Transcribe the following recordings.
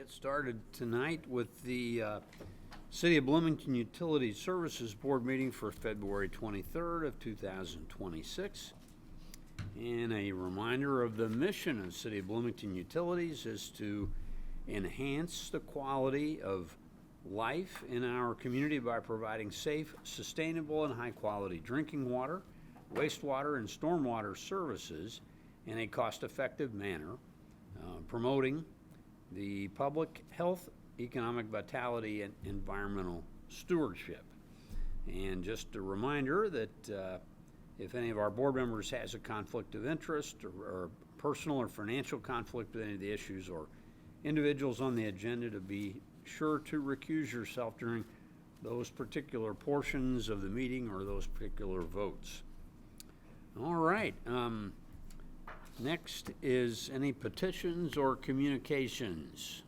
Get started tonight with the City of Bloomington Utility Services Board meeting for February 23rd of 2026. And a reminder of the mission of City of Bloomington Utilities is to enhance the quality of life in our community by providing safe, sustainable, and high-quality drinking water, wastewater, and stormwater services in a cost-effective manner, promoting the public health, economic vitality, and environmental stewardship. And just a reminder that if any of our board members has a conflict of interest or personal or financial conflict with any of the issues or individuals on the agenda, to be sure to recuse yourself during those particular portions of the meeting or those particular votes. All right. Next is any petitions or communications.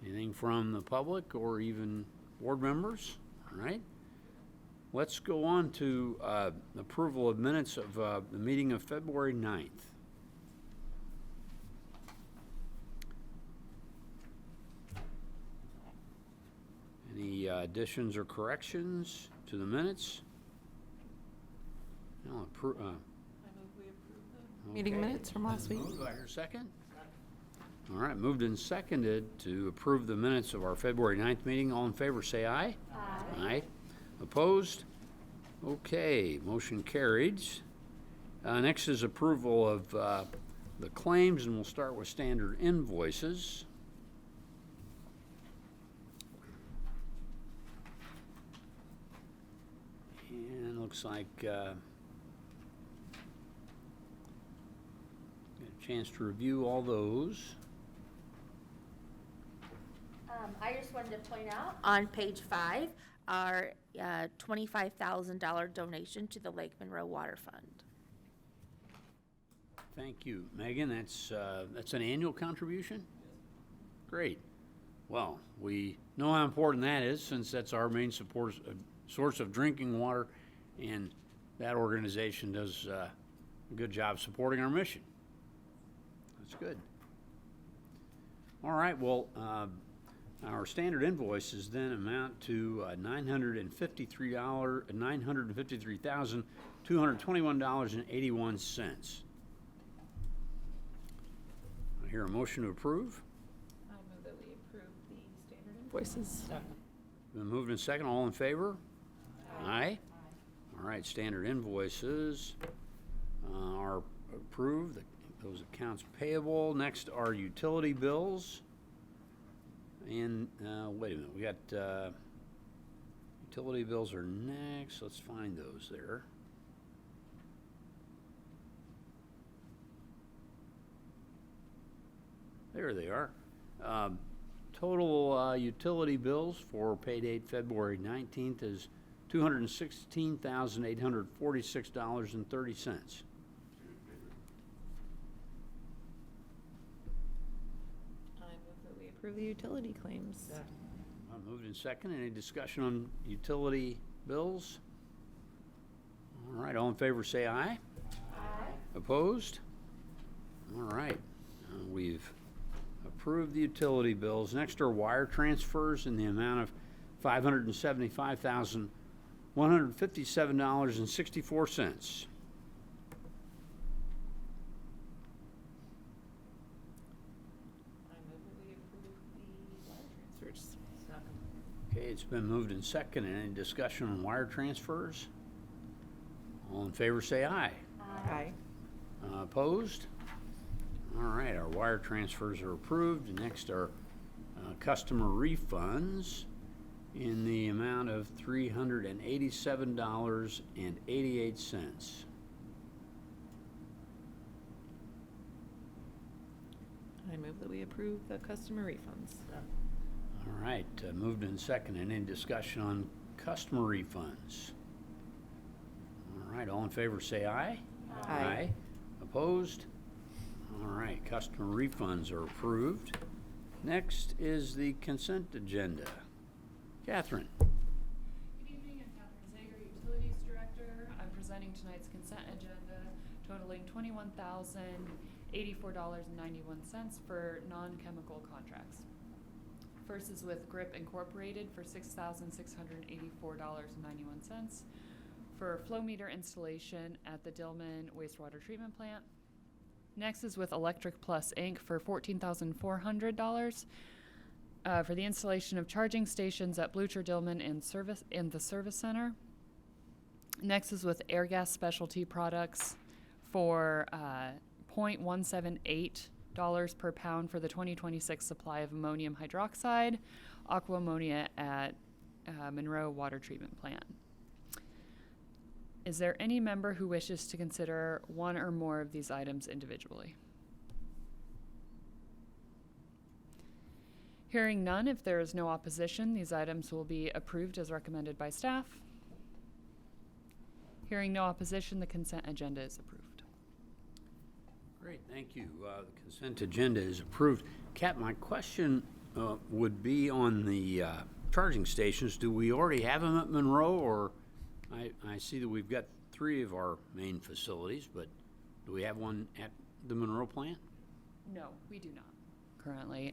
Anything from the public or even board members? All right. Let's go on to approval of minutes of the meeting of February 9th. Any additions or corrections to the minutes? No, Meeting minutes from last week. Do I hear a second? All right, moved and seconded to approve the minutes of our February 9th meeting. All in favor, say aye. Aye. Aye. Opposed? Okay, motion carried. Next is approval of the claims, and we'll start with standard invoices. And looks like chance to review all those. I just wanted to point out on page 5 our $25,000 donation to the Lake Monroe Water Fund. Thank you, Megan. That's an annual contribution? Great. Well, we know how important that is, since that's our main source of drinking water, and that organization does a good job supporting our mission. That's good. All right, well, our standard invoices then amount to $953,221.81. I hear a motion to approve. I move that we approve the standard invoices. Been moved and second. All in favor? Aye. All right, standard invoices are approved. Those accounts payable. Next are utility bills. And wait a minute, we got utility bills are next. Let's find those there. There they are. Total utility bills for pay date February 19th is $216,846.30. Approve the utility claims. Moved in second. Any discussion on utility bills? All right, all in favor say aye. Aye. Opposed? All right, we've approved the utility bills. Next are wire transfers in the amount of $575,157.64. Okay, it's been moved in second. Any discussion on wire transfers? All in favor say aye. Aye. Opposed? All right, our wire transfers are approved. Next are customer refunds in the amount of $387.88. I move that we approve the customer refunds. All right, moved in second. Any discussion on customer refunds? All right, all in favor say aye. Aye. Aye. Opposed? All right, customer refunds are approved. Next is the consent agenda. Catherine. Good evening, I'm Catherine Zager, Utilities Director. I'm presenting tonight's consent agenda totaling $21,000 $84.91 for non-chemical contracts. First is with Grip Incorporated for $6,684.91 for flow meter installation at the Dillman wastewater treatment plant. Next is with Electric Plus Inc. for $14,400 for the installation of charging stations at Blucher Dillman and the service center. Next is with Airgas Specialty Products for $0.178 per pound for the 2026 supply of ammonium hydroxide, aqua ammonia at Monroe Water Treatment Plant. Is there any member who wishes to consider one or more of these items individually? Hearing none, if there is no opposition, these items will be approved as recommended by staff. Hearing no opposition, the consent agenda is approved. Great, thank you. The consent agenda is approved. Kat, my question would be on the charging stations. Do we already have them at Monroe, or I see that we've got 3 of our main facilities, but do we have one at the Monroe plant? No, we do not currently.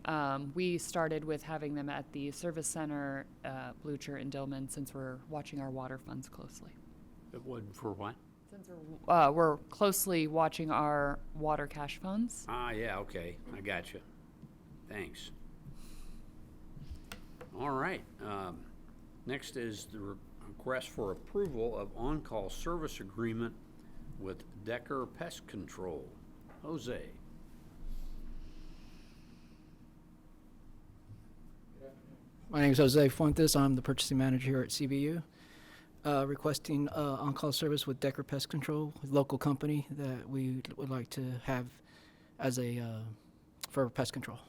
We started with having them at the service center, Blucher and Dillman, since we're watching our water funds closely. For what? Since we're closely watching our water cash funds. Ah, yeah, okay, I got you. Thanks. All right, next is the request for approval of on-call service agreement with Decker Pest Control. Jose. My name is Jose Fuentes. I'm the purchasing manager here at CBU. Requesting on-call service with Decker Pest Control, a local company that we would like to have as for pest control.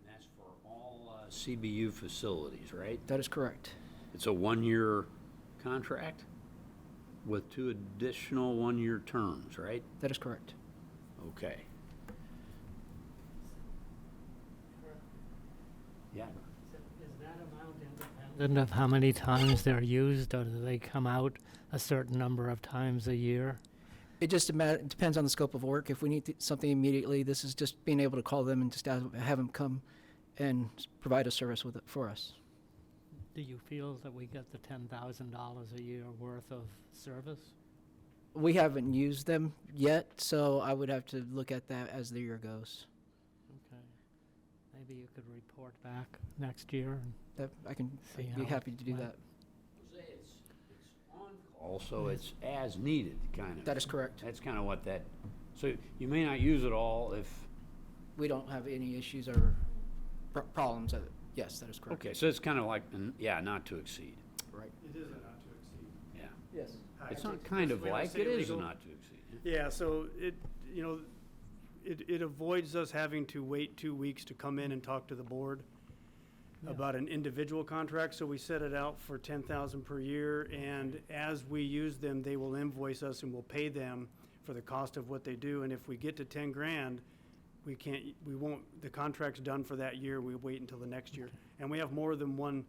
And that's for all CBU facilities, right? That is correct. It's a 1-year contract with 2 additional 1-year terms, right? That is correct. Okay. Yeah. Is that amount independent of how many times they're used, or do they come out a certain number of times a year? It just depends on the scope of work. If we need something immediately, this is just being able to call them and just have them come and provide a service with it for us. Do you feel that we get the $10,000 a year worth of service? We haven't used them yet, so I would have to look at that as the year goes. Okay. Maybe you could report back next year. That I can See be how happy it to do went. that. Jose, it's on call, so it's as needed, kind of. That is correct. That's kind of what that, so you may not use it all if, We don't have any issues or problems. Yes, that is correct. okay, so it's kind of like, yeah, not to exceed. Right. It is a not to exceed. Yeah. Yes. It's not kind of We don't like, say it is a legal. not to exceed. Yeah, so it avoids us having to wait 2 weeks to come in and talk to the board about an individual contract. So we set it out for $10,000 per year, and as we use them, they will invoice us and we'll pay them for the cost of what they do. And if we get to 10 grand, the contract's done for that year. We wait until the next year. And we have more than one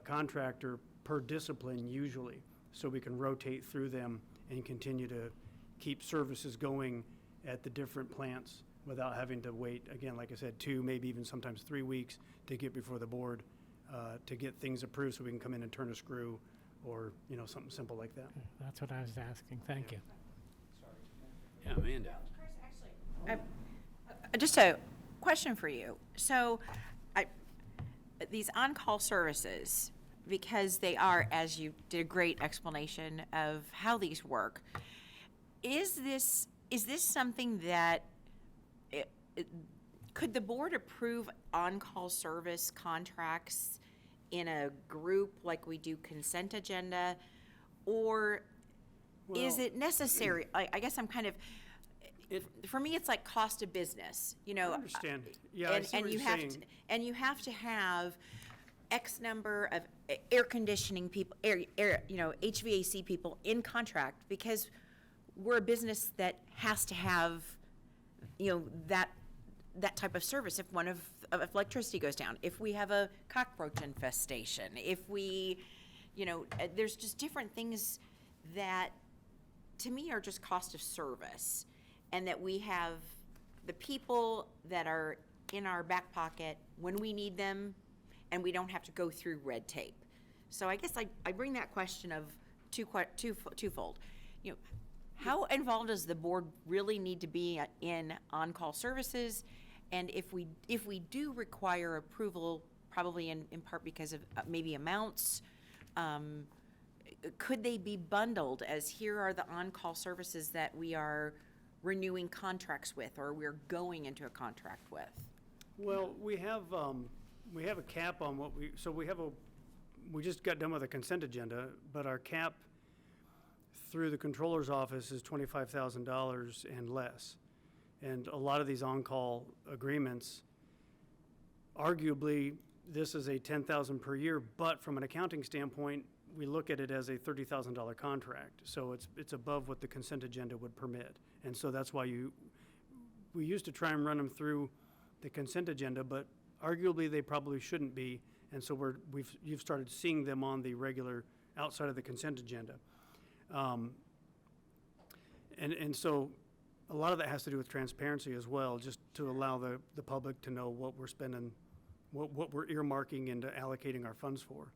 contractor per discipline usually, so we can rotate through them and continue to keep services going at the different plants without having to wait, again, like I said, 2, maybe even sometimes 3 weeks to get before the board to get things approved so we can come in and turn a screw or, something simple like that. That's what I was asking. Thank you. Yeah, Amanda. Just a question for you. So, these on-call services, because they are, as you did a great explanation of how these work, is this something that could the board approve on-call service contracts in a group like we do consent agenda, or is Well- it necessary? I guess I'm kind of. For me, it's like cost of business, I understand. Yeah, I see what you're saying. And you have to have X number of air conditioning people, HVAC people in contract, because we're a business that has to have, that type of service. If if electricity goes down, if we have a cockroach infestation, if we, there's just different things that to me, are just cost of service. And that we have the people that are in our back pocket when we need them, and we don't have to go through red tape. So I guess I bring that question of twofold. You know, how involved does the board really need to be in on-call services? And if we do require approval, probably in part because of maybe amounts, could they be bundled as here are the on-call services that we are renewing contracts with, or we're going into a contract with? Well, we have a cap on what we just got done with a consent agenda, but our cap through the controller's office is $25,000 and less. And a lot of these on-call agreements, arguably, this is a $10,000 per year, but from an accounting standpoint, we look at it as a $30,000 contract. So it's above what the consent agenda would permit. And so that's why we used to try and run them through the consent agenda, but arguably they probably shouldn't be. And so you've started seeing them on the regular outside of the consent agenda. And so a lot of that has to do with transparency as well, just to allow the public to know what we're spending, what we're earmarking and allocating our funds for.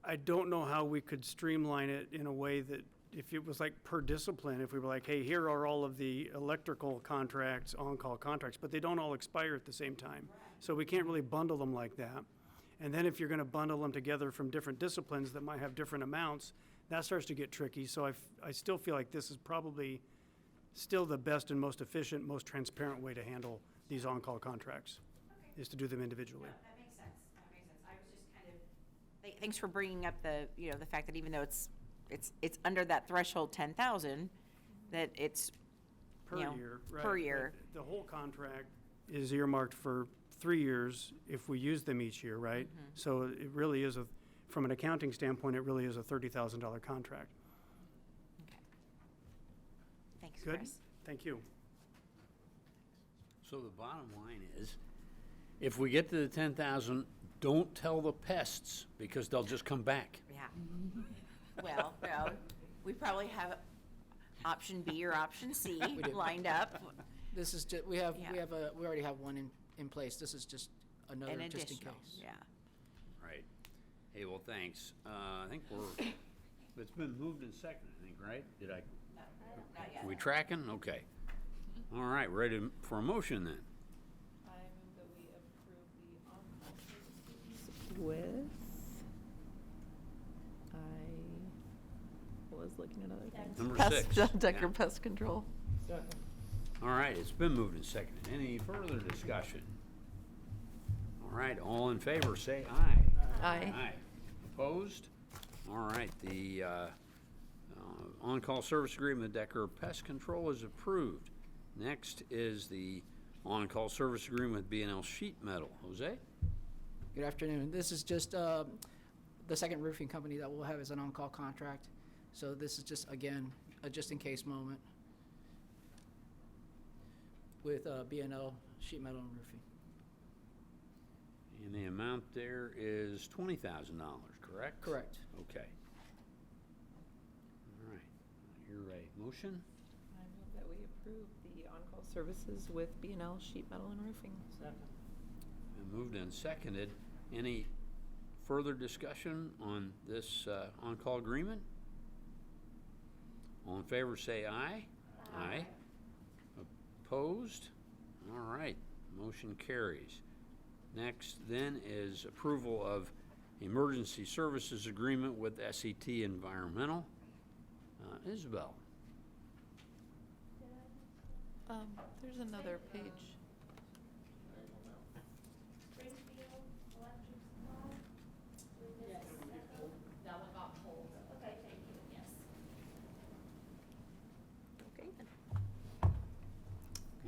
I don't know how we could streamline it in a way that if it was like per discipline, if we were like, hey, here are all of the electrical contracts, on-call contracts, but they don't all expire at the same time. So we can't really bundle them like that. And then if you're going to bundle them together from different disciplines that might have different amounts, that starts to get tricky. So I still feel like this is probably still the best and most efficient, most transparent way to handle these on-call contracts, is to do them individually. That makes sense. I was just kind of, thanks for bringing up the fact that even though it's under that threshold 10,000, that it's, Per year, right. per year. But the whole contract is earmarked for 3 years if we use them each year, right? So it really is from an accounting standpoint, it really is a $30,000 contract. Okay. Thanks, Good? Chris. Thank you. So the bottom line is, if we get to the 10,000, don't tell the pests, because they'll just come back. Yeah. Well, we probably have option B or option C do. lined up. This is just, we already have one in place. This is just another, An just in additional, case. yeah. Right. Hey, well, thanks. I think it's been moved and seconded, I think, right? Not yet. We tracking? Okay. All right, ready for a motion then? I move that we approve the on-call services with, I was looking at other things. Number Pest- 6. Decker Yeah. Pest Control. All right, it's been moved and seconded. Any further discussion? All right, all in favor, say aye. Aye. Aye. Opposed? All right, the on-call service agreement with Decker Pest Control is approved. Next is the on-call service agreement with B&L Sheet Metal. Jose? Good afternoon. This is just the second roofing company that we'll have as an on-call contract. So this is just, again, a just-in-case moment with B&L Sheet Metal and Roofing. And the amount there is $20,000, correct? Correct. Okay. All right, you're ready. Motion? I move that we approve the on-call services with B&L Sheet Metal and Roofing. Been moved and seconded. Any further discussion on this on-call agreement? All in favor, say aye. Aye. Opposed? All right, motion carries. Next then is approval of emergency services agreement with SET Environmental. Isabel? There's another page.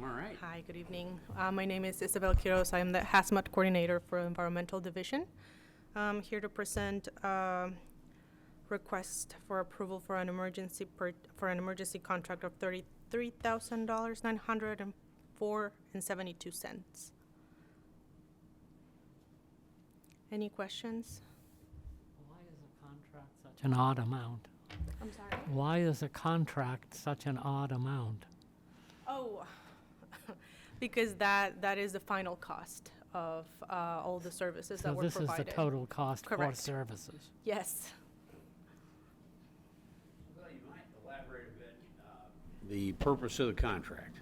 All right. Hi, good evening. My name is Isabel Quiroz. I am the hazmat coordinator for Environmental Division. I'm here to present a request for approval for an emergency contract of $33,000, $904.72. Any questions? Why is a contract such an odd amount? I'm sorry? Why is a contract such an odd amount? Oh, because that is the final cost of all the services So that were this is provided. the total cost for Correct. services. Yes. Well, you might elaborate a bit, the purpose of the contract.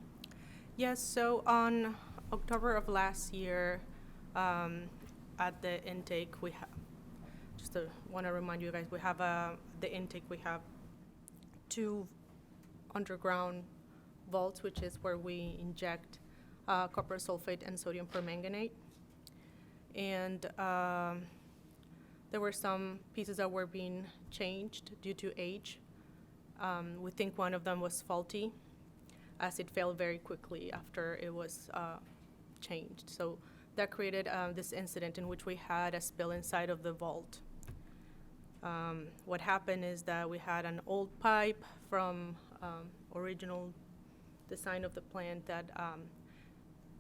Yes, so on October of last year, at the intake, we have, just want to remind you guys, we have the intake, we have 2 underground vaults, which is where we inject copper sulfate and sodium permanganate. And there were some pieces that were being changed due to age. We think one of them was faulty, as it failed very quickly after it was changed. So that created this incident in which we had a spill inside of the vault. What happened is that we had an old pipe from original design of the plant that,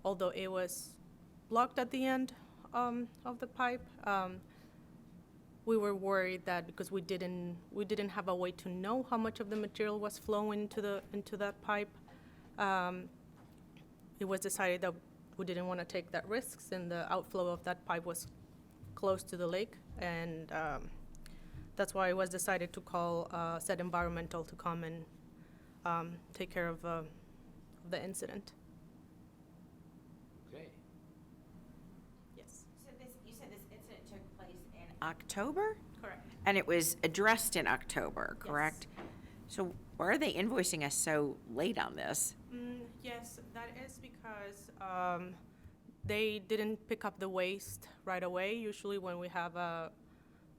although it was blocked at the end of the pipe, we were worried that because we didn't have a way to know how much of the material was flowing into that pipe, it was decided that we didn't want to take that risks, and the outflow of that pipe was close to the lake, and that's why it was decided to call said environmental to come and take care of the incident. Okay. Yes. So you said this incident took place in October? Correct. And it was addressed in October, correct? So why are they invoicing us so late on this? Yes, that is because they didn't pick up the waste right away. Usually when we have a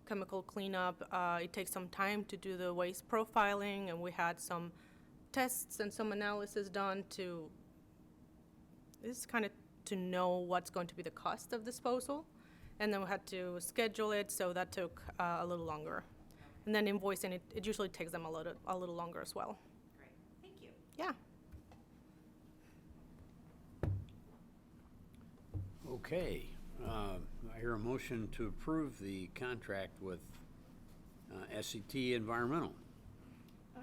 chemical cleanup, it takes some time to do the waste profiling, and we had some tests and some analysis done to know what's going to be the cost of disposal. And then we had to schedule it, so that took a little longer. And then invoicing, it usually takes them a little longer as well. Great, thank you. Yeah. Okay, I hear a motion to approve the contract with SET Environmental. I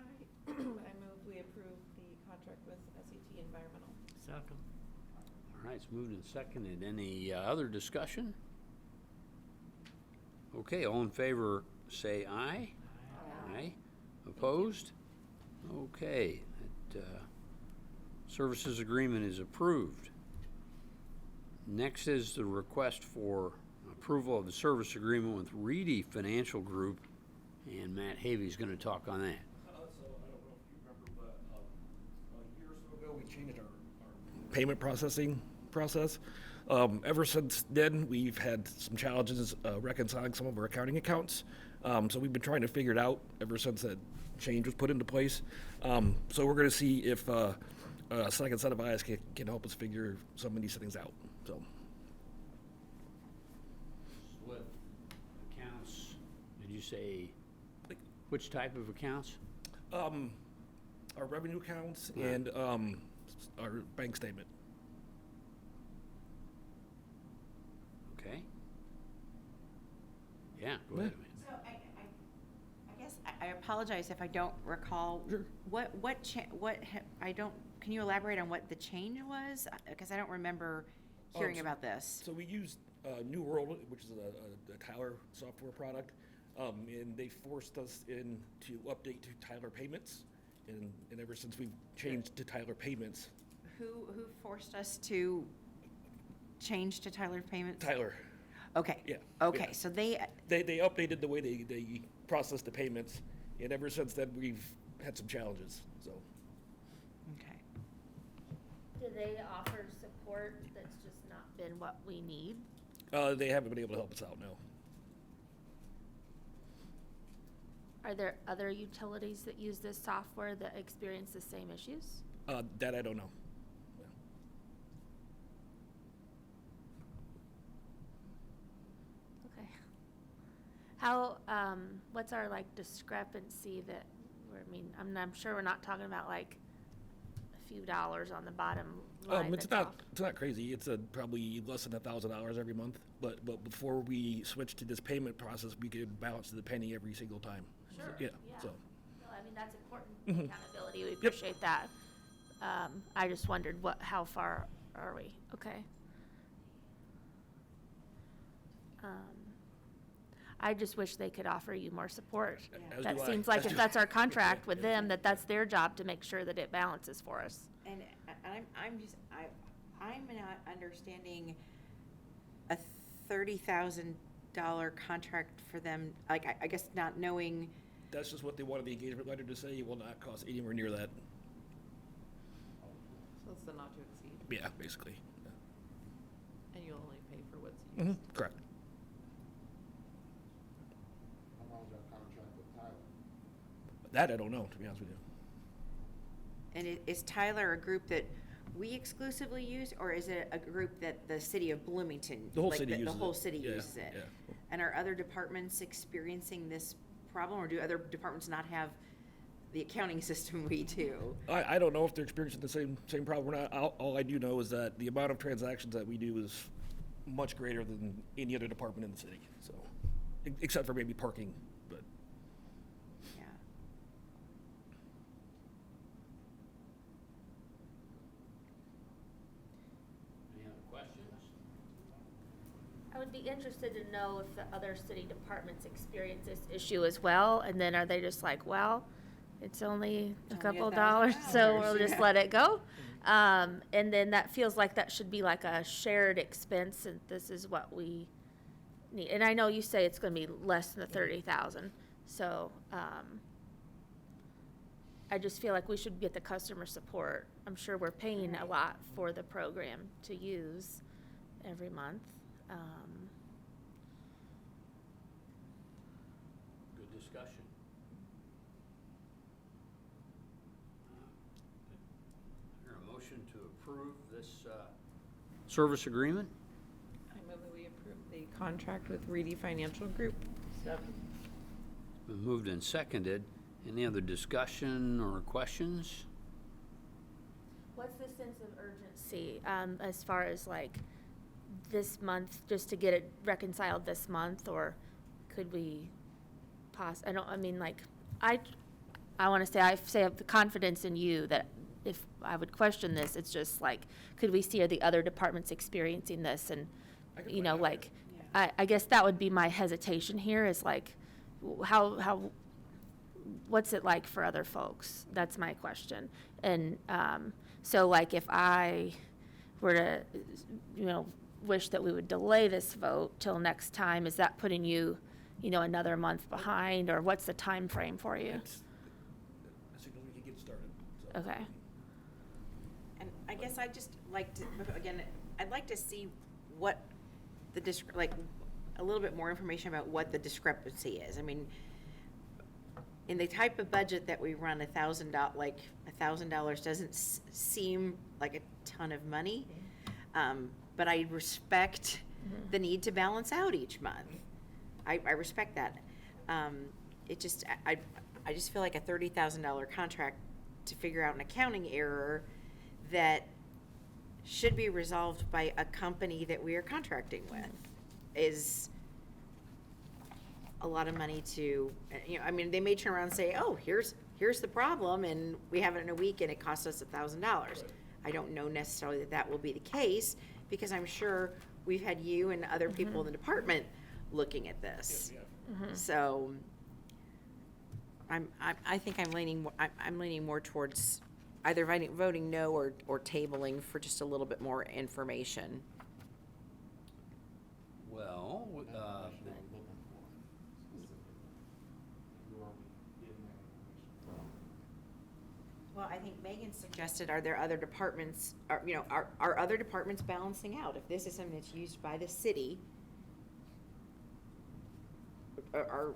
move we approve the contract with SET Environmental. Second. All right, it's moved and seconded. Any other discussion? Okay, all in favor, say aye. Aye. Opposed? Okay, that services agreement is approved. Next is the request for approval of the service agreement with Reedy Financial Group, and Matt Havey's going to talk on that. So I don't know if you remember, but a year or so ago, we changed our payment processing process. Ever since then, we've had some challenges reconciling some of our accounting accounts. So we've been trying to figure it out ever since that change was put into place. So we're going to see if a second set of eyes can help us figure some of these things out. So. With accounts, did you say which type of accounts? Our revenue accounts and our bank statement. Okay. Yeah, go ahead. So I guess I apologize if I don't recall. Sure. Can you elaborate on what the change was? Because I don't remember hearing about this. So we used New World, which is a Tyler software product, and they forced us in to update to Tyler Payments, and ever since we've changed to Tyler Payments. Who forced us to change to Tyler Payments? Tyler, Okay. yeah. Okay, yeah. so they They updated the way they process the payments, and ever since then we've had some challenges. So okay. Do they offer support that's just not been what we need? they haven't been able to help us out now. Are there other utilities that use this software that experience the same issues? That I don't know. Okay. How, what's our discrepancy that, I'm sure we're not talking about a few dollars on the bottom line. It's not crazy. It's probably less than $1,000 every month. But before we switched to this payment process, we could balance to the penny every single time. Sure, Yeah. yeah. So. I feel I mean, that's important Mhm. accountability, we appreciate that. I just wondered how far are we? Okay. I just wish they could offer you more support. As That do I. seems like As if do- that's our contract with them, that's their job to make sure that it balances for us. And I'm not understanding a $30,000 contract for them, like, I guess not knowing, That's just what they wanted the engagement letter to say. It will not cost anywhere near that. So it's the not to exceed, Yeah, basically. and you'll only pay for what's Mm-hmm. used. Correct. How long's our contract with Tyler? That I don't know, to be honest with you. and is Tyler a group that we exclusively use, or is it a group that the city of Bloomington? The whole like city uses it. The whole city Yeah, uses it? yeah. And are other departments experiencing this problem, or do other departments not have the accounting system we do? I don't know if they're experiencing the same problem or not. All I do know is that the amount of transactions that we do is much greater than any other department in the city. So, except for maybe parking, but Yeah. Any other questions? I would be interested to know if the other city departments experience this issue as well, and then are they just like, well, it's only a It's only couple dollars, so $1,000, we'll just yeah. let it go? And then that feels like that should be like a shared expense, and this is what we need. And I know you say it's gonna be less than the 30,000, so, I just feel like we should get the customer support. I'm sure we're paying a lot for the program to use every month. Good discussion. Hear a motion to approve this service agreement? I move that we approve the contract with Reedy Financial Group. Been moved and seconded. Any other discussion or questions? What's the sense of urgency, as far as like this month, just to get it reconciled this month, or could we I wanna say, I have the confidence in you that if I would question this, it's just like, could we see are the other departments experiencing this, and, I can you find know, out. like, Yeah. I guess that would be my hesitation here, is like, how, what's it like for other folks? That's my question. And, so like if I were to, wish that we would delay this vote till next time, is that putting you, another month behind, or what's the time frame for you? I think we can get started. So. Okay. And I guess I'd just like to, again, I'd like to see what the, like, a little bit more information about what the discrepancy is. I mean, in the type of budget that we run, $1,000 doesn't seem like a ton of money. But I respect the need to balance out each month. I respect that. It just, I just feel like a $30,000 contract to figure out an accounting error that should be resolved by a company that we are contracting with is a lot of money to, I mean, they may turn around and say, oh, here's the problem, and we have it in a week, and it costs us $1,000. I don't know necessarily that that will be the case, because I'm sure we've had you and other people in the department looking at this. So, I think I'm leaning more towards either voting no or tabling for just a little bit more information. Well, That's what you're looking for, specifically. You are getting that information from. Well, I think Megan suggested, are there other departments, are other departments balancing out? If this is something that's used by the city, are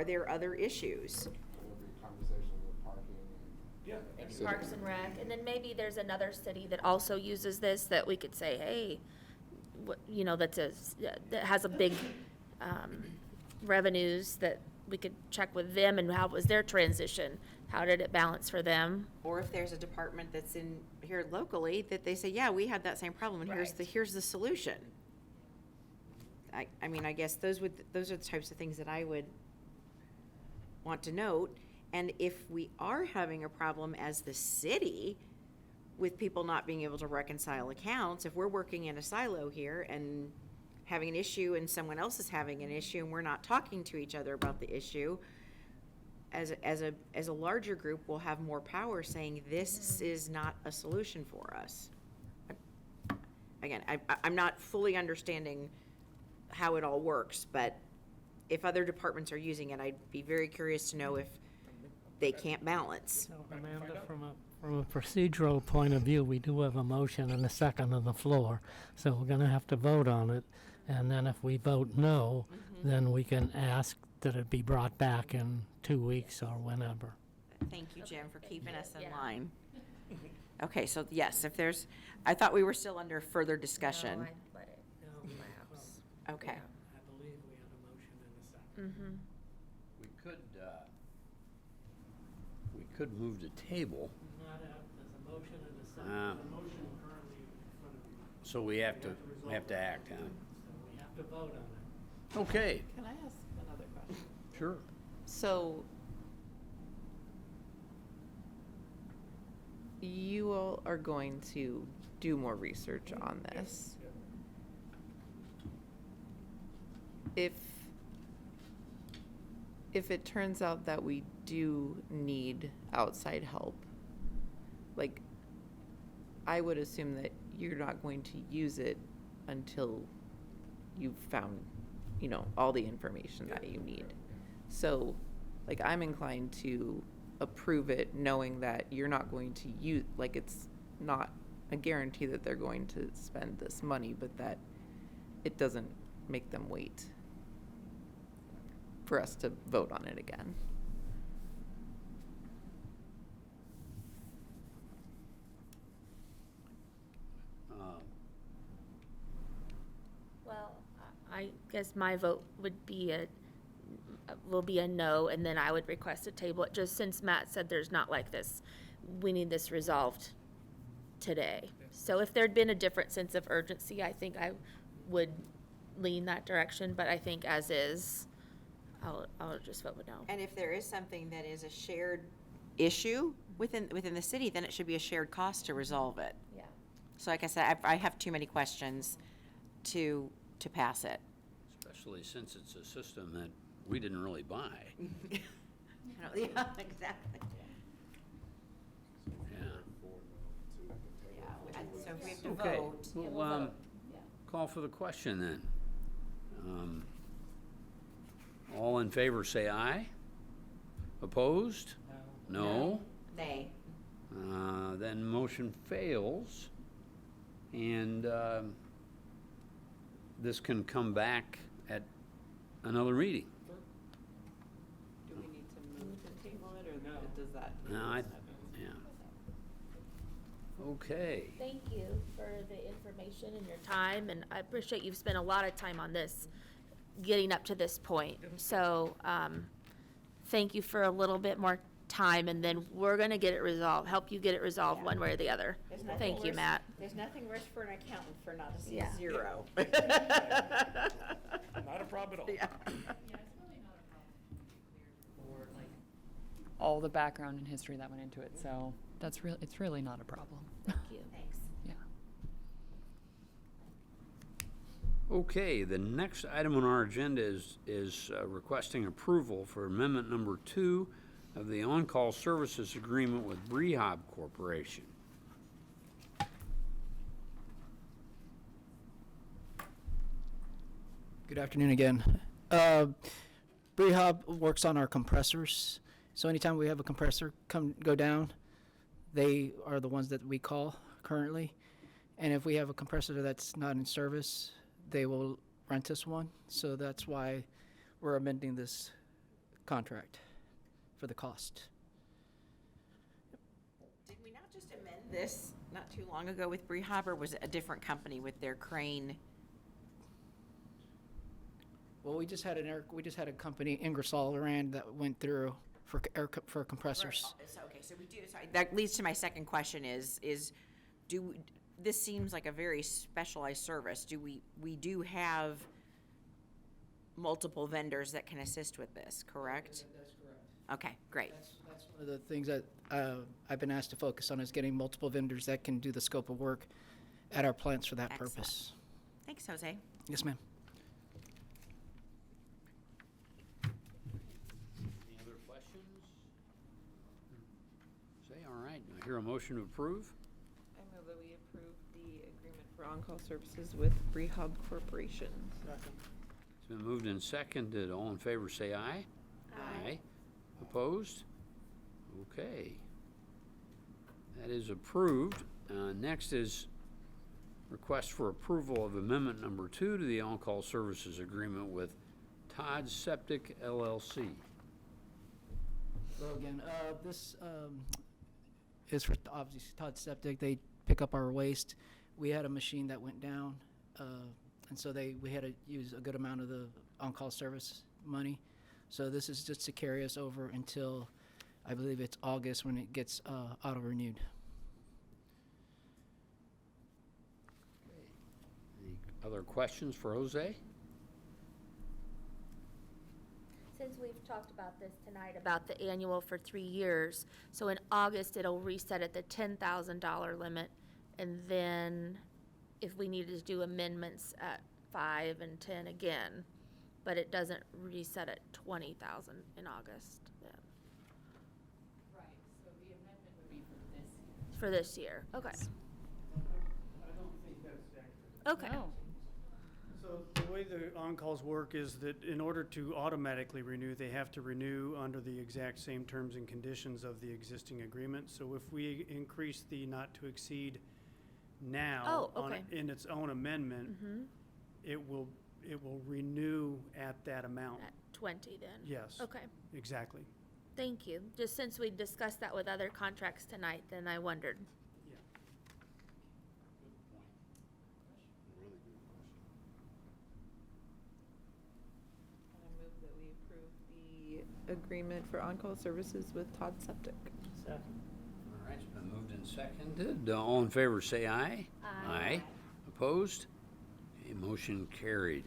there other issues? There'll be conversations with parking and. Yeah. Maybe Parks and Rec, and then maybe there's another city that also uses this, that we could say, hey, that has a big, revenues, that we could check with them, and how was their transition? How did it balance for them? Or if there's a department that's in here locally, that they say, yeah, we had that same problem, and Right. here's the solution. I mean, I guess those are the types of things that I would want to note. And if we are having a problem as the city with people not being able to reconcile accounts, if we're working in a silo here and having an issue and someone else is having an issue and we're not talking to each other about the issue, as a larger group, we'll have more power saying this is not a solution for us. Again, I'm not fully understanding how it all works, but if other departments are using it, I'd be very curious to know if they can't balance. So Amanda, from a procedural point of view, we do have a motion and a second on the floor, so we're gonna have to vote on it. And then if we vote no, then we can ask that it be brought back in 2 weeks or whenever. Thank you, Jim, for keeping us in Yeah. line. Okay, so yes, if there's, I thought we were still under further discussion. No, I let it lapse. Okay. I believe we had a motion and a second. We could move the table, Not there's a motion and a second. uh, The motion currently in front of you. so we have to act on So we have to vote on it. it. Okay, Can I ask another question? sure. So you all are going to do more research on this. If it turns out that we do need outside help, like, I would assume that you're not going to use it until you've found, all the information that you need. So, like, I'm inclined to approve it knowing that you're not going to use, like, it's not a guarantee that they're going to spend this money, but that it doesn't make them wait for us to vote on it again. Well, I guess my vote would be will be a no, and then I would request a table, just since Matt said there's not like this, we need this resolved today. So if there'd been a different sense of urgency, I think I would lean that direction, but I think as is, I'll just vote with no. And if there is something that is a shared issue within the city, then it should be a shared cost to resolve it. Yeah. So like I said, I have too many questions to pass it. Especially since it's a system that we didn't really buy. Yeah, exactly. Yeah. So if we have to Okay, vote. we'll, call for the question then. All in favor, say aye. Opposed? No. Nay. Then motion fails, and this can come back at another meeting. Do we need to move to table it, or does that? No, yeah. Okay. Thank you for the information and your time, and I appreciate you've spent a lot of time on this, getting up to this point. So, thank you for a little bit more time, and then we're gonna get it resolved, help you get it resolved one way or the other. There's nothing Thank you, worse- Matt. There's nothing worse for an accountant for not to see Yeah. a zero. Not a problem at all. Yeah. Or like all the background and history that went into it, so it's really not a problem. Thank you. Thanks. Yeah. Okay, the next item on our agenda is requesting approval for amendment number 2 of the on-call services agreement with Brehab Corporation. Good afternoon again. Brehab works on our compressors. So anytime we have a compressor go down, they are the ones that we call currently. And if we have a compressor that's not in service, they will rent us one. So that's why we're amending this contract for the cost. Did we not just amend this not too long ago with Brehab, or was it a different company with their crane? Well, we just had a company, Ingersoll Rand, that went through for compressors. Okay, so we do, sorry, that leads to my second question is this seems like a very specialized service. We do have multiple vendors that can assist with this, correct? That's correct. Okay, great. That's one of the things that I've been asked to focus on is getting multiple vendors that can do the scope of work at our plants for that Excellent. purpose. Thanks, Jose. Yes, ma'am. Any other questions? Say, all right, I hear a motion to approve. I move that we approve the agreement for on-call services with Rehab Corporation. It's been moved and seconded. All in favor, say aye. Aye. Opposed? Okay. That is approved. Next is request for approval of amendment number 2 to the on-call services agreement with Todd Septic LLC. So again, this is for obviously Todd Septic. They pick up our waste. We had a machine that went down, and so we had to use a good amount of the on-call service money. So this is just to carry us over until, I believe it's August when it gets auto-renewed. Any other questions for Jose? Since we've talked about this tonight, about the annual for 3 years, so in August, it'll reset at the $10,000 limit, and then if we needed to do amendments at 5 and 10 again, but it doesn't reset at 20,000 in August then, Right, so the amendment would be for this year. for this year, okay, I don't think that's accurate. okay. No. So the way the on-calls work is that in order to automatically renew, they have to renew under the exact same terms and conditions of the existing agreement. So if we increase the not to exceed now Oh, okay. in its own amendment, it will renew at that amount. At 20 then? Yes. Okay, Exactly. thank you. Just since we discussed that with other contracts tonight, then I wondered. Yeah. Really good question. I move that we approve the agreement for on-call services with Todd Septic. All right, it's been moved and seconded. All in favor, say aye. Aye. Opposed? Okay, motion carried.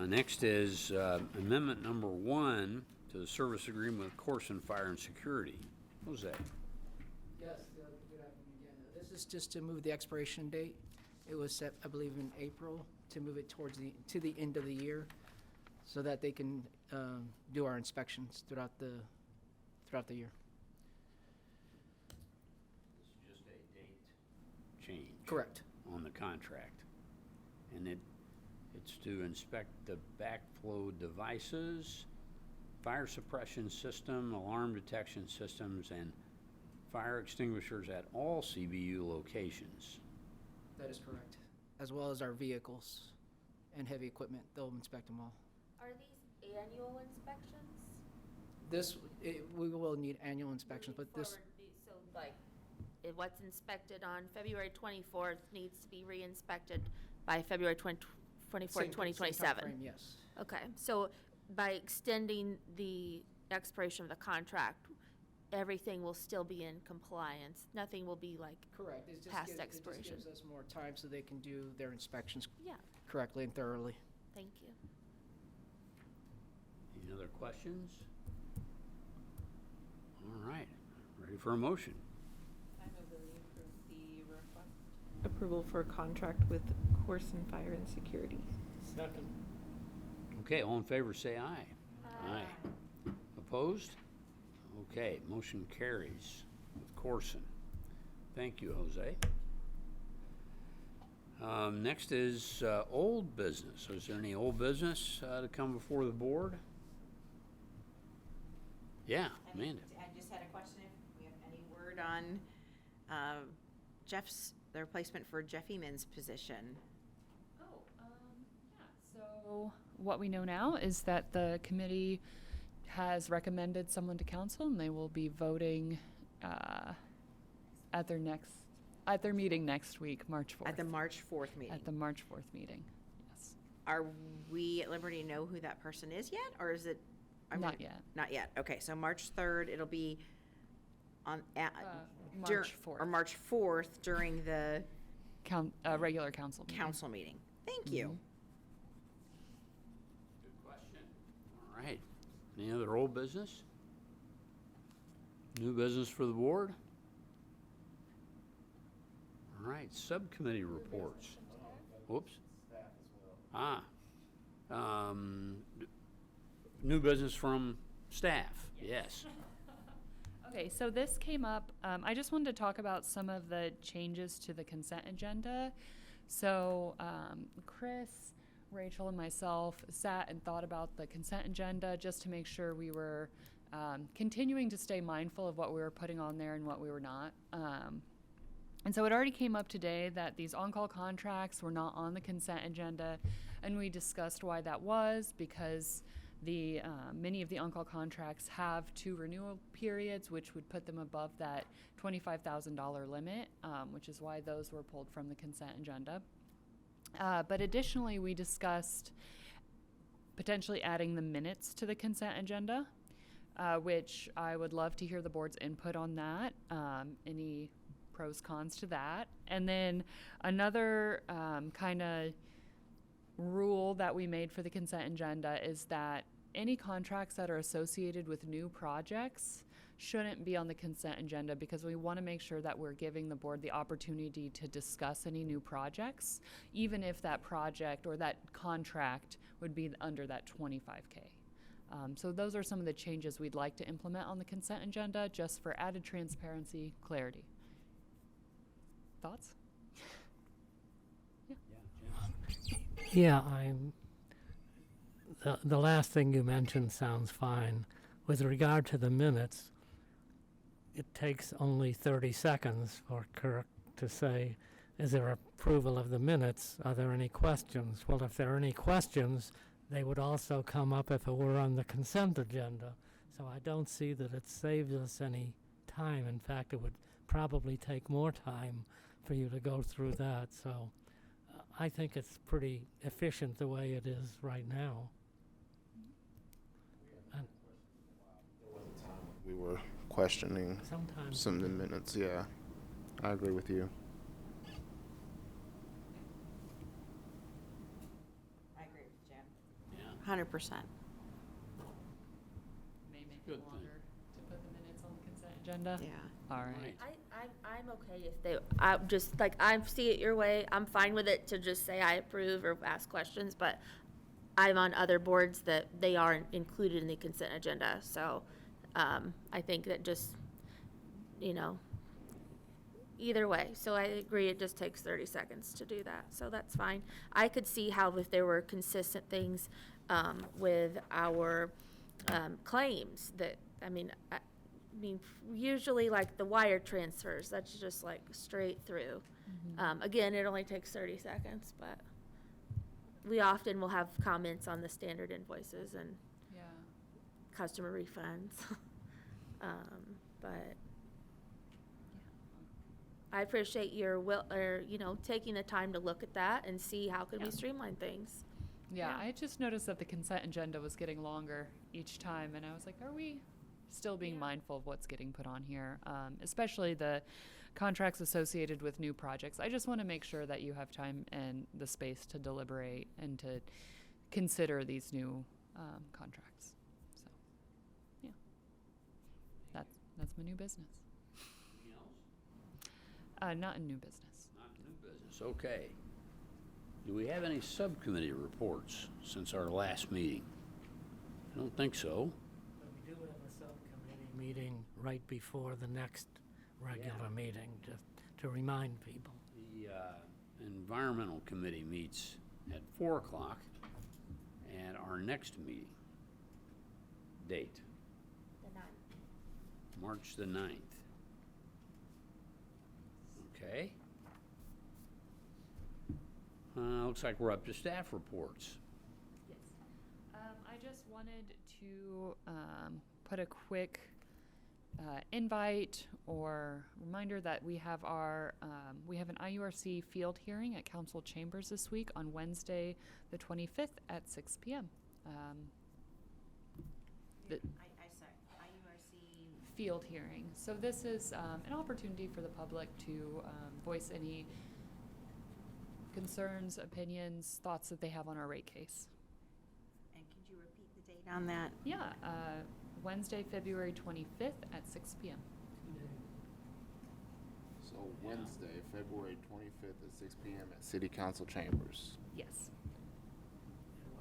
Next is amendment number 1 to the service agreement with Corson Fire and Security. Jose? Yes, good afternoon again. This is just to move the expiration date. It was set, I believe, in April to move it to the end of the year, so that they can do our inspections throughout the year. This is just a date change. Correct. On the contract. And it's to inspect the backflow devices, fire suppression system, alarm detection systems, and fire extinguishers at all CBU locations. That is correct. As well as our vehicles and heavy equipment, they'll inspect them all. Are these annual inspections? We will need annual inspections, but this, So like, what's inspected on February 24th needs to be re-inspected by February 24th, same 2027? timeframe, yes. Okay, so by extending the expiration of the contract, everything will still be in compliance? Nothing will be like, Correct. It just Past gives- expiration. It just gives us more time so they can do their inspections yeah, correctly and thoroughly. thank you. Any other questions? All right, ready for a motion? I move that we approve the request. Approval for contract with Corson Fire and Security. Second. Okay, all in favor, say aye. Aye. Opposed? Okay, motion carries with Corson. Thank you, Jose. Next is old business. Is there any old business to come before the board? Yeah, Amanda. I just had a question, if we have any word on the replacement for Jeff Eman's position. Oh, yeah, so what we know now is that the committee has recommended someone to council, and they will be voting at their meeting next week, March 4th. At the March 4th meeting. At the March 4th meeting, yes. Are we at liberty to know who that person is yet, or is it? Not yet. Not yet. Okay, so March 3rd, it'll be on, March 4th. or March 4th during the Regular council meeting. council meeting. Thank you. Good question. All right. Any other old business? New business for the board? All right, subcommittee reports. Whoops. New business from staff, yes. Okay, so this came up, I just wanted to talk about some of the changes to the consent agenda. So, Chris, Rachel, and myself sat and thought about the consent agenda just to make sure we were continuing to stay mindful of what we were putting on there and what we were not. And so it already came up today that these on-call contracts were not on the consent agenda, and we discussed why that was, because the many of the on-call contracts have 2 renewal periods, which would put them above that $25,000 limit, which is why those were pulled from the consent agenda. But additionally, we discussed potentially adding the minutes to the consent agenda, which I would love to hear the board's input on that. Any pros, cons to that. And then another kind of rule that we made for the consent agenda is that any contracts that are associated with new projects shouldn't be on the consent agenda, because we want to make sure that we're giving the board the opportunity to discuss any new projects, even if that project or that contract would be under that 25K. So those are some of the changes we'd like to implement on the consent agenda, just for added transparency, clarity. Thoughts? Yeah, the last thing you mentioned sounds fine. With regard to the minutes, it takes only 30 seconds for Kirk to say, is there approval of the minutes? Are there any questions? Well, if there are any questions, they would also come up if it were on the consent agenda. So I don't see that it saves us any time. In fact, it would probably take more time for you to go through that. So I think it's pretty efficient the way it is right now. And We were questioning sometimes some of the minutes, yeah. I agree with you. I agree with Jim. Yeah. 100%. May make Good it thing. longer to put the minutes on the consent agenda. Yeah. All right. I'm okay if they, I just, like, I see it your way, I'm fine with it to just say I approve or ask questions, but I'm on other boards that they aren't included in the consent agenda, so, I think that just, either way, so I agree, it just takes 30 seconds to do that, so that's fine. I could see how if there were consistent things, with our, claims that, I mean, usually like the wire transfers, that's just like straight through. Again, it only takes 30 seconds, but we often will have comments on the standard invoices and Yeah. customer refunds. But I appreciate your taking the time to look at that and see how can we Yeah. streamline things. Yeah, Yeah. I just noticed that the consent agenda was getting longer each time, and I was like, are we still being mindful of what's getting put on here? Especially the contracts associated with new projects. I just want to make sure that you have time and the space to deliberate and to consider these new contracts. So, yeah, that's my new business. Anything else? Not in new business. Not new business, okay. Do we have any subcommittee reports since our last meeting? I don't think so. But we do have a subcommittee meeting right before the next regular meeting, just to remind people. The environmental committee meets at 4 o'clock, and our next meeting date, March the 9th. Okay. Looks like we're up to staff reports. Yes. I just wanted to put a quick invite or reminder that we have we have an IURC field hearing at council chambers this week on Wednesday, the 25th at 6 p.m. The IURC. field hearing. So this is an opportunity for the public to voice any concerns, opinions, thoughts that they have on our rate case. And could you repeat the date on that? Yeah, Wednesday, February 25th at 6 p.m. So Wednesday, February 25th at 6 p.m. at City Council Chambers. Yes.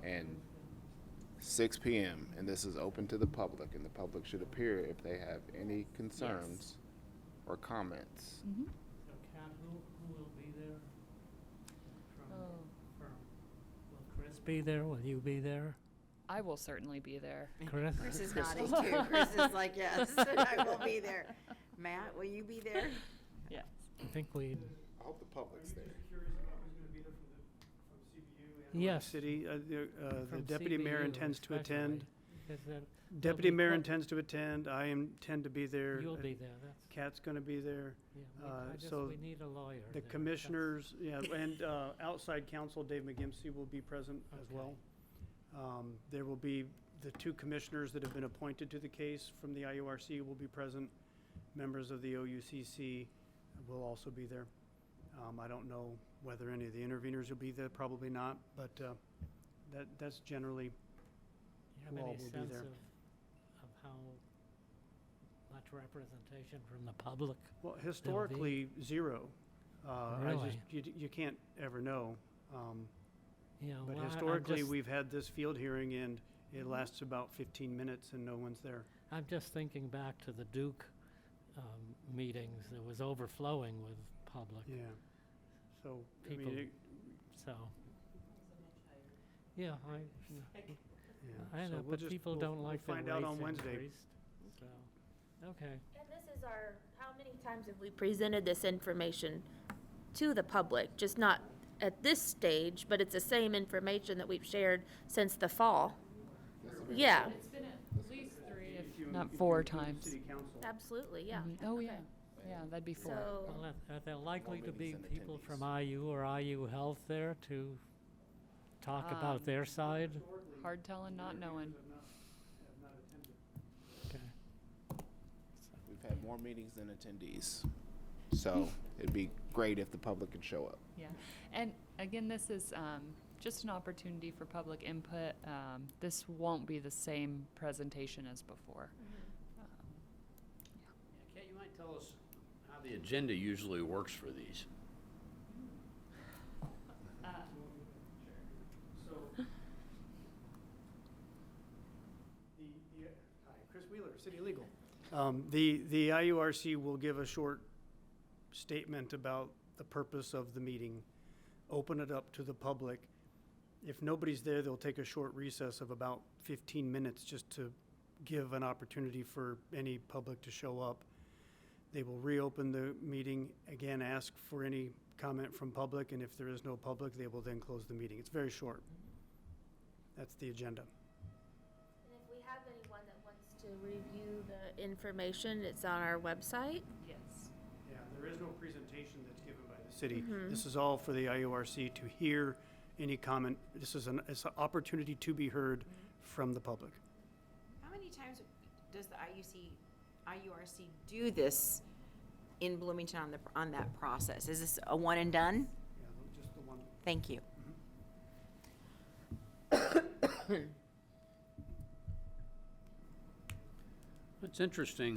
And 6 p.m. and this is open to the public, and the public should appear if they have any concerns or comments. Mm-hmm. So Kat, who will be there? Will Chris be there? Will you be there? I will certainly be there. Chris? Chris is nodding too. Chris is like, yes, I will be there. Matt, will you be there? Yes. I think we, I hope the public's there. Curious about who's gonna be there from CBU and Yes. City. The from deputy mayor CBU intends to attend. especially, 'cause then Deputy be mayor quite- intends to attend. I intend to be there. You'll be there, that's, Kat's gonna be there. yeah, uh, just, so we need a lawyer The there. commissioners, yeah, and outside counsel, Dave McGimsey will be present as Okay. well. There will be the two commissioners that have been appointed to the case from the IURC will be present. Members of the OUCC will also be there. I don't know whether any of the interveners will be there, probably not, but that's generally, You have who all any will be sense there. of how much representation from the public? well, historically, zero. Really? You can't ever know. Yeah, But well, historically, just, we've had this field hearing and it lasts about 15 minutes and no one's there. I'm just thinking back to the Duke meetings, it was overflowing with public, Yeah. So, I mean, People- it- so. Yeah, yeah. I So know, we'll but just- people we'll- don't we'll like the find out on rates Wednesday. increased, so, okay. And this is our, how many times have we presented this information to the public? Just not at this stage, but it's the same information that we've shared since the fall. Yeah, It's been at least 3, If you- not if you 4 include times. City council. absolutely, yeah. Mhm. Oh, Okay. yeah. Yeah, that'd be 4. So, Well, are there likely to be meetings and people from attendees. IU or IU Health there to talk about their side? Hard telling, not knowing. Have not attended. Okay. We've had more meetings than attendees. So it'd be great if the public could show up. Yeah. And again, this is just an opportunity for public input. This won't be the same presentation as before. Kate, you might tell us how the agenda usually works for these. So, hi, Chris Wheeler, City Legal. The IURC will give a short statement about the purpose of the meeting, open it up to the public. If nobody's there, they'll take a short recess of about 15 minutes just to give an opportunity for any public to show up. They will reopen the meeting, again, ask for any comment from public, and if there is no public, they will then close the meeting. It's very short. That's the agenda. and if we have anyone that wants to review the information, it's on our website. Yes. Yeah, there is no presentation that's given by the city. This is all for the IURC to hear any comment. This is it's an opportunity to be heard from the public. How many times does the IURC do this in Bloomington on that process? Is this a one and done? Yeah, just the one. Thank you. It's interesting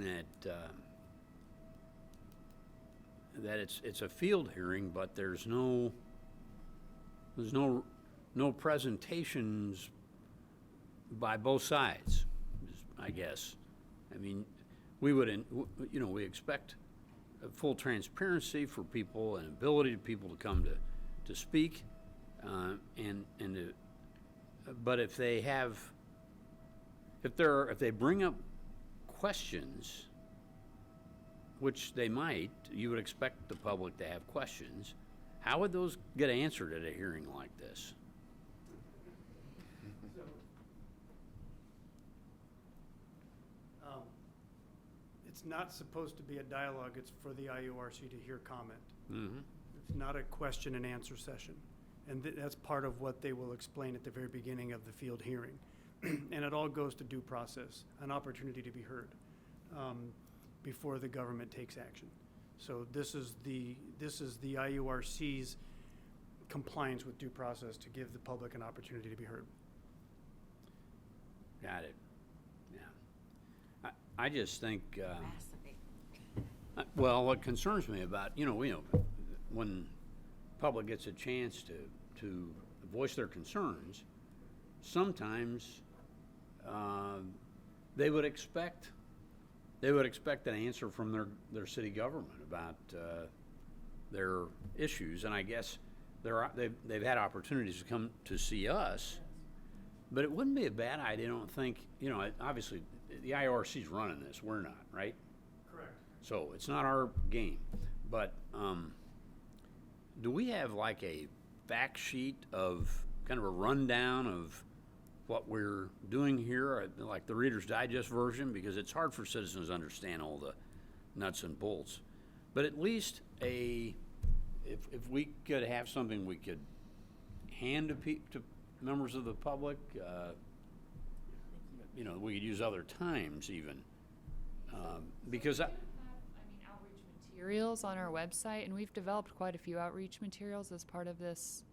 that it's a field hearing, but there's no presentations by both sides, I guess. I mean, we would, we expect full transparency for people and ability to people to come to speak, but if they bring up questions, which they might, you would expect the public to have questions. How would those get answered at a hearing like this? It's not supposed to be a dialogue, it's for the IURC to hear comment. Mm-hmm. It's not a question and answer session. And that's part of what they will explain at the very beginning of the field hearing. And it all goes to due process, an opportunity to be heard before the government takes action. So this is the IURC's compliance with due process to give the public an opportunity to be heard. Got it. Yeah. I just think, Fascinating. well, what concerns me about, when public gets a chance to voice their concerns, sometimes they would expect an answer from their city government about their issues, and I guess they've had opportunities to come to see us, but it wouldn't be a bad idea, I don't think, obviously, the IORC's running this, we're not, right? Correct. So it's not our game, but do we have like a fact sheet of kind of a rundown of what we're doing here, like the Reader's Digest version, because it's hard for citizens to understand all the nuts and bolts. But at least if we could have something we could hand to members of the public, we could use other times even, because outreach materials on our website, and we've developed quite a few outreach materials as part of this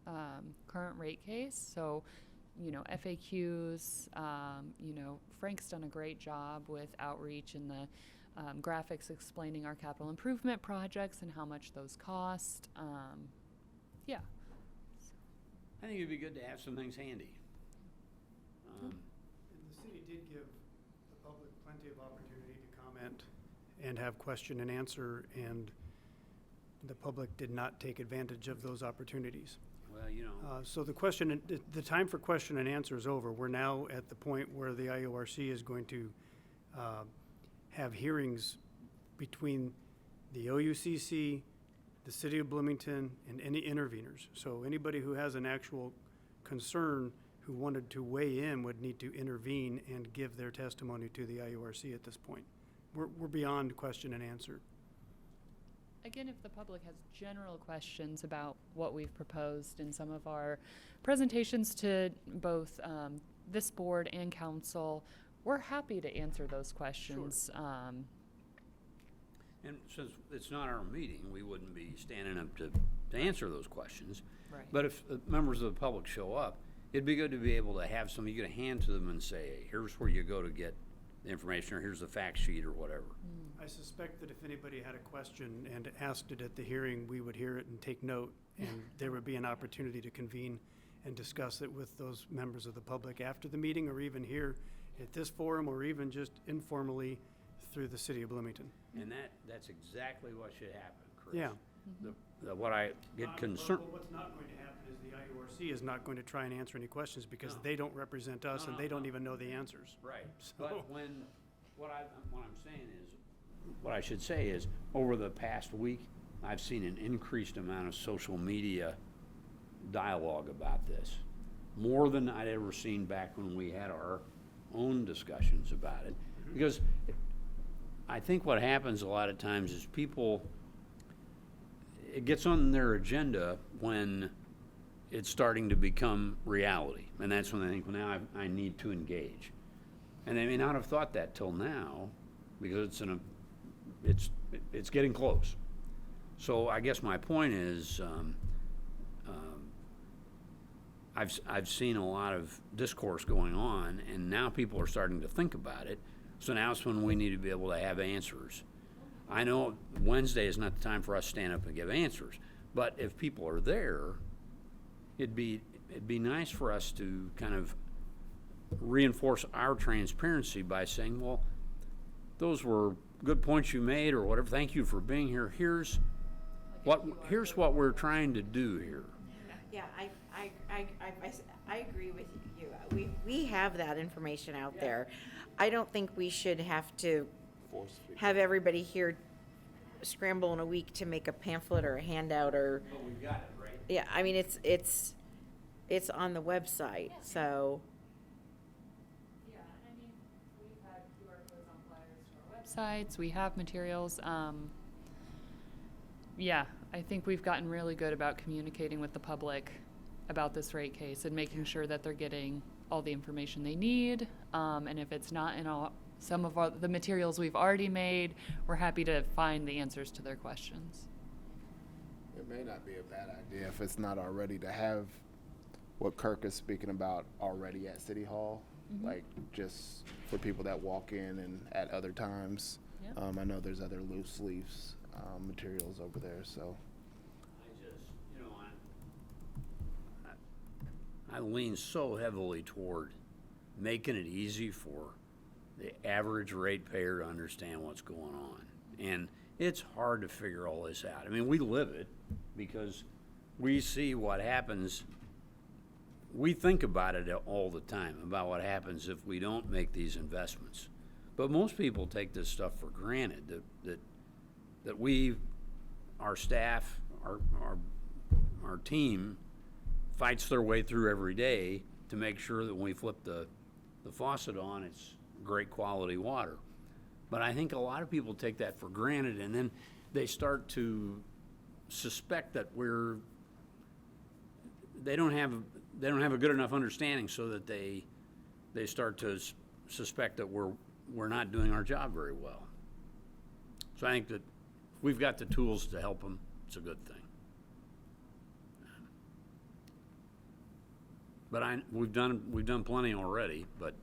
current rate case. So, FAQs, Frank's done a great job with outreach and the graphics explaining our capital improvement projects and how much those cost. Yeah. I think it'd be good to have some things handy. And the city did give the public plenty of opportunity to comment and have question and answer, and the public did not take advantage of those opportunities. Well, So the time for question and answer is over. We're now at the point where the IORC is going to have hearings between the OUCC, the City of Bloomington, and any interveners. So anybody who has an actual concern who wanted to weigh in would need to intervene and give their testimony to the IORC at this point. We're beyond question and answer. Again, if the public has general questions about what we've proposed in some of our presentations to both this board and council, we're happy to answer those questions. and since it's not our meeting, we wouldn't be standing up to answer those questions. Right. But if members of the public show up, it'd be good to be able to have something you could hand to them and say, hey, here's where you go to get the information, or here's the fact sheet, or whatever. I suspect that if anybody had a question and asked it at the hearing, we would hear it and take note, and there would be an opportunity to convene and discuss it with those members of the public after the meeting, or even here at this forum, or even just informally through the City of Bloomington. And that's exactly what should happen, Chris. Yeah. What I get concerned. But what's not going to happen is the IORC is not going to try and answer any questions because they don't represent us and they don't even know the answers. Right, So- but what I'm saying is, what I should say is, over the past week, I've seen an increased amount of social media dialogue about this, more than I'd ever seen back when we had our own discussions about it. Because I think what happens a lot of times is it gets on their agenda when it's starting to become reality. And that's when they think, well, now I need to engage. And they may not have thought that till now, because it's getting close. So I guess my point is, I've seen a lot of discourse going on, and now people are starting to think about it. So now it's when we need to be able to have answers. I know Wednesday is not the time for us to stand up and give answers, but if people are there, it'd be nice for us to kind of reinforce our transparency by saying, well, those were good points you made, or whatever. Thank you for being here. Here's what we're trying to do here. Yeah, I agree with you. We have that information out there. I don't think we should have to have everybody here scramble in a week to make a pamphlet or a handout or. But we've got it, right? Yeah, I mean, it's on the website, so. Yeah, I mean, we've had QR codes on flyers to our websites. We have materials. Yeah, I think we've gotten really good about communicating with the public about this rate case and making sure that they're getting all the information they need. And if it's not in some of the materials we've already made, we're happy to find the answers to their questions. It may not be a bad idea if it's not already to have what Kirk is speaking about already at City Hall, like just for people that walk in and at other times. Yep. I know there's other loose leaves materials over there, so. I lean so heavily toward making it easy for the average ratepayer to understand what's going on. And it's hard to figure all this out. I mean, we live it because we see what happens. We think about it all the time, about what happens if we don't make these investments. But most people take this stuff for granted, that we, our staff, our team, fights their way through every day to make sure that when we flip the faucet on, it's great quality water. But I think a lot of people take that for granted, and then they start to suspect that they don't have a good enough understanding, so that they start to suspect that we're not doing our job very well. So I think that if we've got the tools to help them, it's a good thing. But we've done plenty already. But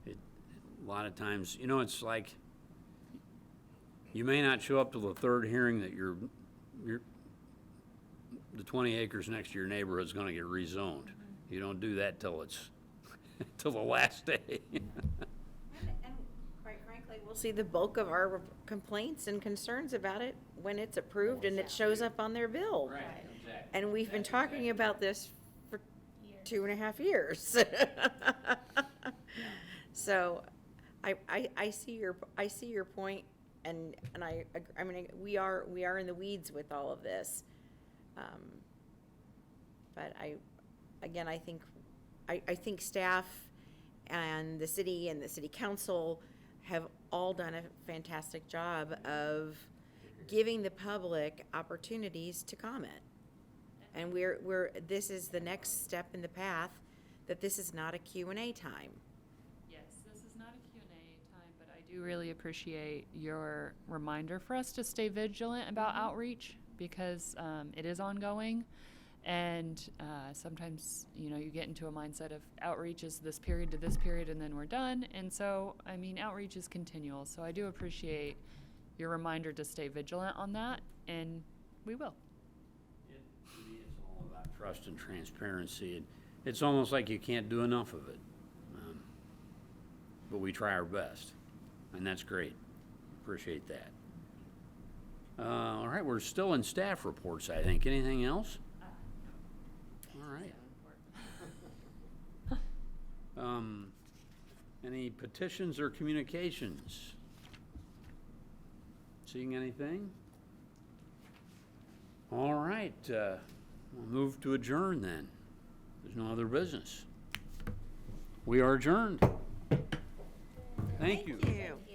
a lot of times, it's like you may not show up to the third hearing that the 20 acres next to your neighborhood is going to get rezoned. You don't do that till the last day. And quite frankly, we'll see the bulk of our complaints and concerns about it when it's approved and it shows up on their bill. Right, exactly. And we've been talking about this for 2.5 years. So I see your point, and I mean, we are in the weeds with all of this. But I think staff and the city council have all done a fantastic job of giving the public opportunities to comment. And this is the next step in the path, that this is not a Q&A time. Yes, this is not a Q&A time, but I do really appreciate your reminder for us to stay vigilant about outreach, because it is ongoing. And sometimes, you get into a mindset of outreach is this period to this period and then we're done. And so, I mean, outreach is continual. So I do appreciate your reminder to stay vigilant on that, and we will. To me, it's all about trust and transparency. It's almost like you can't do enough of it. But we try our best, and that's great. Appreciate that. All right, we're still in staff reports, I think. Anything else? All right. Any petitions or communications? Seeing anything? All right, we'll move to adjourn then. There's no other business. We are adjourned. Thank you. Thank you.